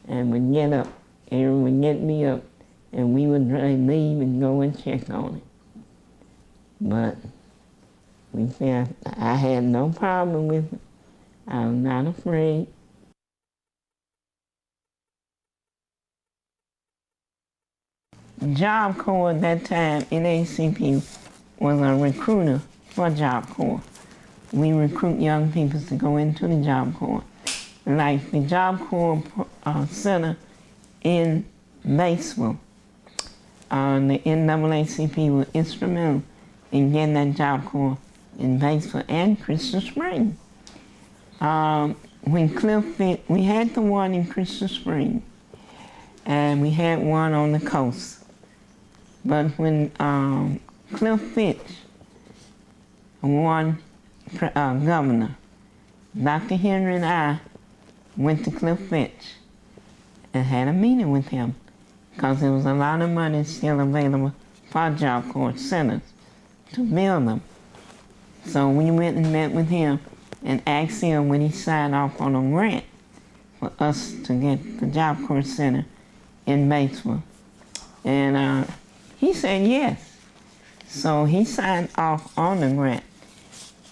and would get up. Aaron would get me up, and we would leave and go and check on it. But we said I had no problem with it. I was not afraid. Job Corps at that time, NAACP, was a recruiter for Job Corps. We recruit young people to go into the Job Corps. Like the Job Corps Center in Batesville, the NAACP was instrumental in getting that Job Corps in Batesville and Crystal Springs. When Cliff Fitch, we had the one in Crystal Springs, and we had one on the coast. But when Cliff Fitch won governor, Dr. Henry and I went to Cliff Fitch and had a meeting with him because there was a lot of money still available for Job Corps centers to build them. So we went and met with him and asked him when he signed off on a grant for us to get the Job Corps Center in Batesville. And he said yes. So he signed off on the grant.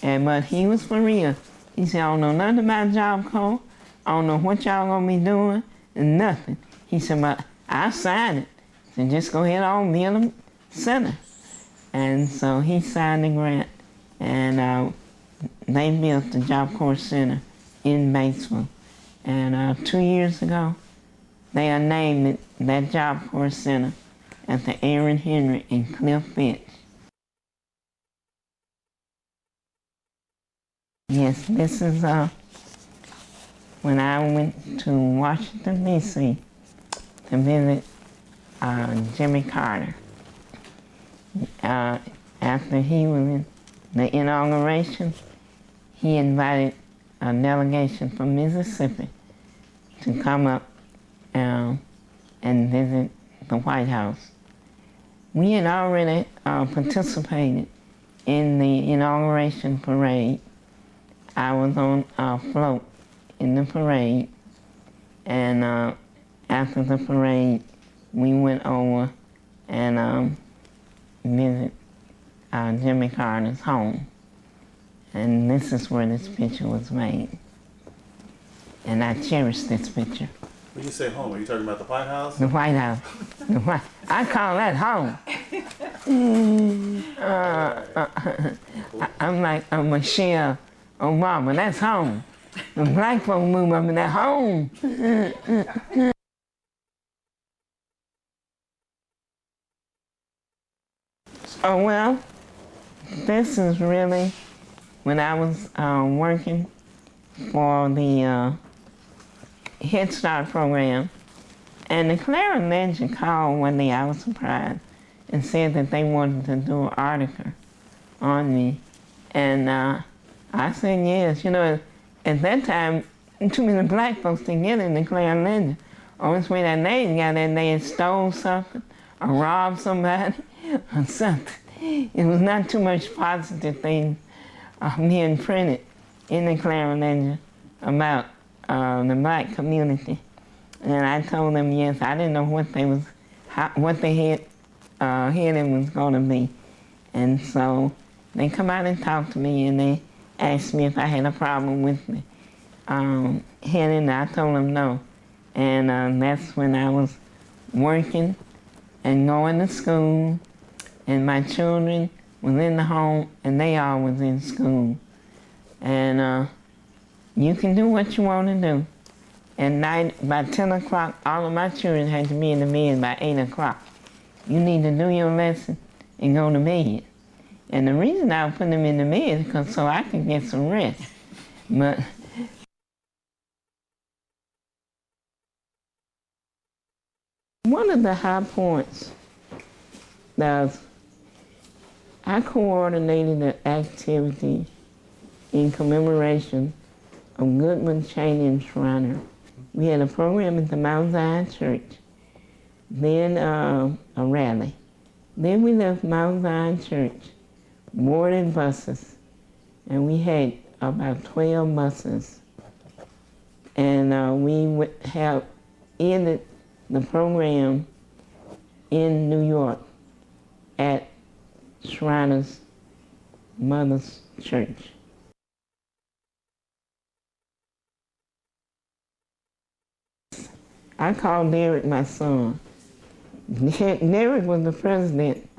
But he was for real. He said, I don't know nothing about Job Corps. I don't know what y'all gonna be doing, and nothing. He said, but I signed it. So just go ahead on, build a center. And so he signed the grant, and they built the Job Corps Center in Batesville. And 2 years ago, they named it that Job Corps Center after Aaron Henry and Cliff Fitch. Yes, this is when I went to Washington, D.C. to visit Jimmy Carter. After he was in the inauguration, he invited a delegation from Mississippi to come up and visit the White House. We had already participated in the inauguration parade. I was on a float in the parade, and after the parade, we went over and visit Jimmy Carter's home. And this is where this picture was made. And I cherish this picture. When you say home, are you talking about the White House? The White House. I call that home. I'm like Michelle Obama, that's home. The black folks move up in that home. Oh, well, this is really when I was working for the Head Start program. And the Clara Ledger called one day, I was surprised, and said that they wanted to do an article on me. And I said yes. You know, at that time, too many black folks didn't get in the Clara Ledger. Always way that name got in, they had stole something or robbed somebody or something. It was not too much positive things being printed in the Clara Ledger about the black community. And I told them yes. I didn't know what they was, what they had heading was going to be. And so they come out and talk to me, and they asked me if I had a problem with the heading. I told them no. And that's when I was working and going to school, and my children was in the home, and they all was in school. And you can do what you want to do. At night, by 10 o'clock, all of my children had to be in the bed by 8 o'clock. You need to do your lesson and go to bed. And the reason I would put them in the bed is because so I could get some rest. But one of the high points was I coordinated an activity in commemoration of Goodman Cheney and Shriner. We had a program at the Mount Zion Church, then a rally. Then we left Mount Zion Church, boarded buses, and we had about 12 buses. And we would have ended the program in New York at Shriners Mother's Church. I called Derek my son. Derek was the president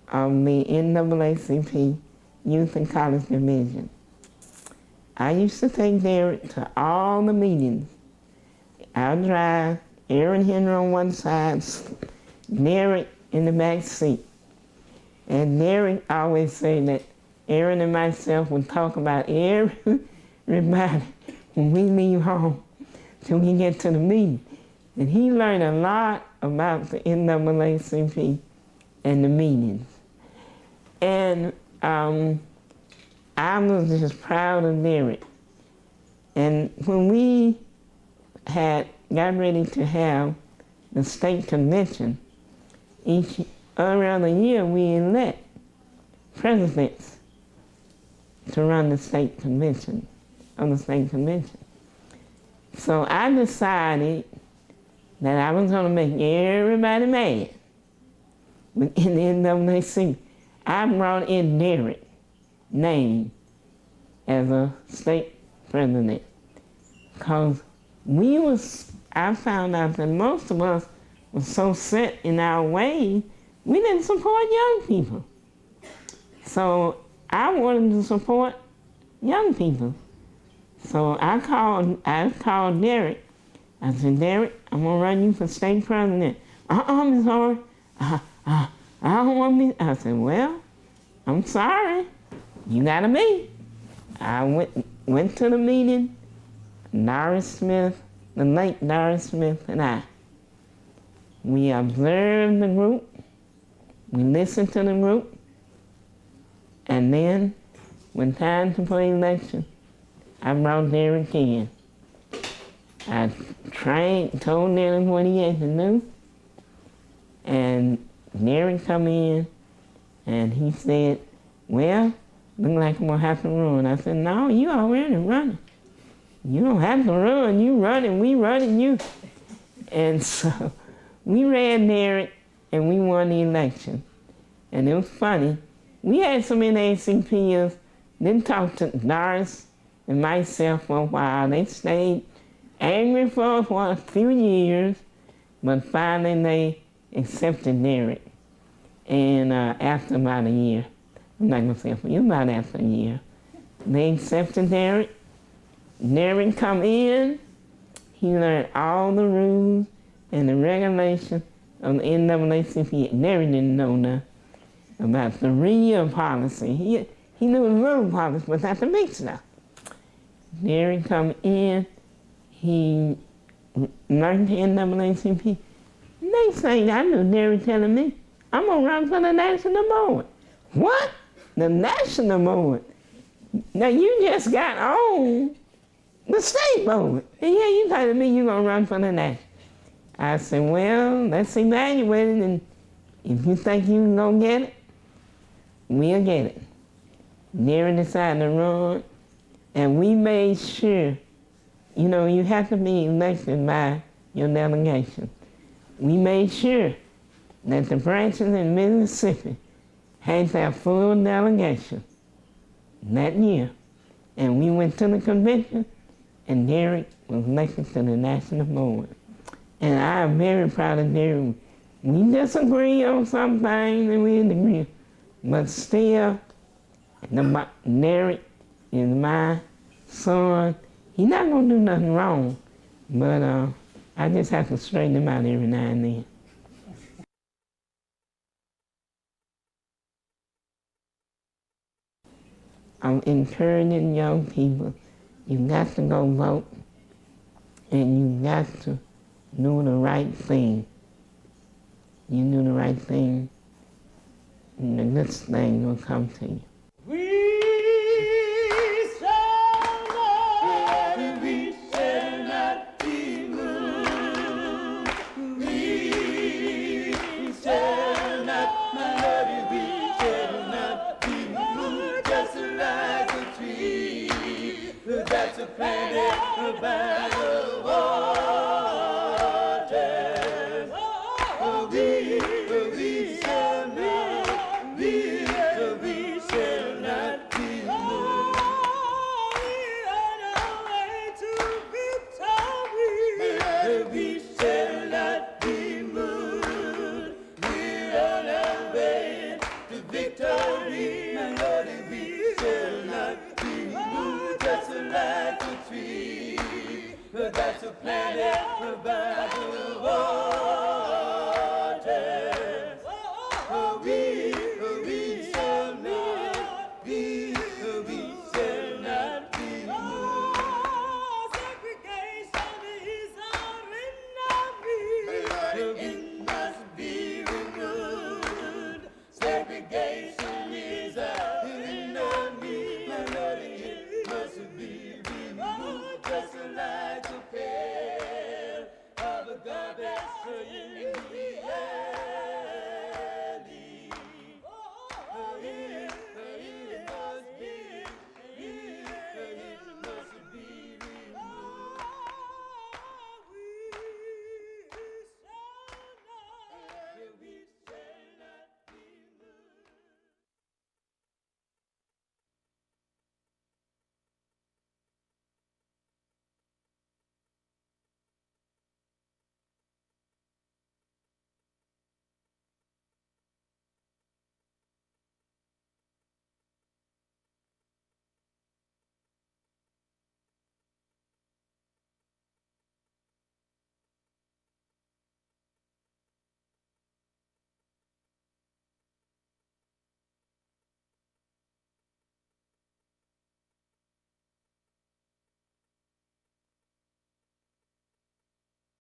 of the NAACP Youth and College Division. I used to take Derek to all the meetings. I'd drive, Aaron Henry on one side, Derek in the back seat. And Derek always said that Aaron and myself would talk about everybody when we leave home till we get to the meeting. And he learned a lot about the NAACP and the meetings. And I was just proud of Derek. And when we got ready to have the state convention, every other year we elect presidents to run the state convention, on the state convention. So I decided that I was going to make everybody mad in the NAACP. I brought in Derek's name as a state president because I found out that most of us were so set in our ways, we didn't support young people. So I wanted to support young people. So I called Derek. I said, Derek, I'm gonna run you for state president. Ms. Orey, I don't want me. I said, well, I'm sorry, you gotta be. I went to the meeting, Doris Smith, the late Doris Smith and I. We observed the group, we listened to the group, and then when time to play election, I brought Derek in. I told Derek what he had to do, and Derek come in, and he said, well, look like I'm gonna have to run. I said, no, you already running. You don't have to run, you running, we running you. And so we ran Derek, and we won the election. And it was funny. We had some NAACPers, didn't talk to Doris and myself for a while. They stayed angry for a few years, but finally they accepted Derek. And after about a year, I'm not gonna say for you, about after a year, they accepted Derek. Derek come in, he learned all the rules and the regulations of the NAACP. Derek didn't know nothing about the real policy. He knew the real policy, but not the big stuff. Derek come in, he learned the NAACP. Next thing I knew, Derek telling me, I'm gonna run for the national board. What? The national board? Now you just got on the state board. And yeah, you telling me you're gonna run for the national. I said, well, let's evaluate it, and if you think you can go get it, we'll get it. Derek decided to run, and we made sure, you know, you have to be elected by your delegation. We made sure that the branches in Mississippi had their full delegation that year. And we went to the convention, and Derek was elected to the national board. And I am very proud of Derek. We disagree on some things, and we agree. But still, Derek is my son. He's not gonna do nothing wrong, but I just have to straighten him out every now and then. I'm encouraging young people, you got to go vote, and you got to do the right thing. You do the right thing, and the good thing will come to you. Planted by the water. by the waters. We shall not be, we shall not be moved. Segregation is our enemy. It must be removed. Segregation is our enemy. It must be removed. Just like a pair of a garbage.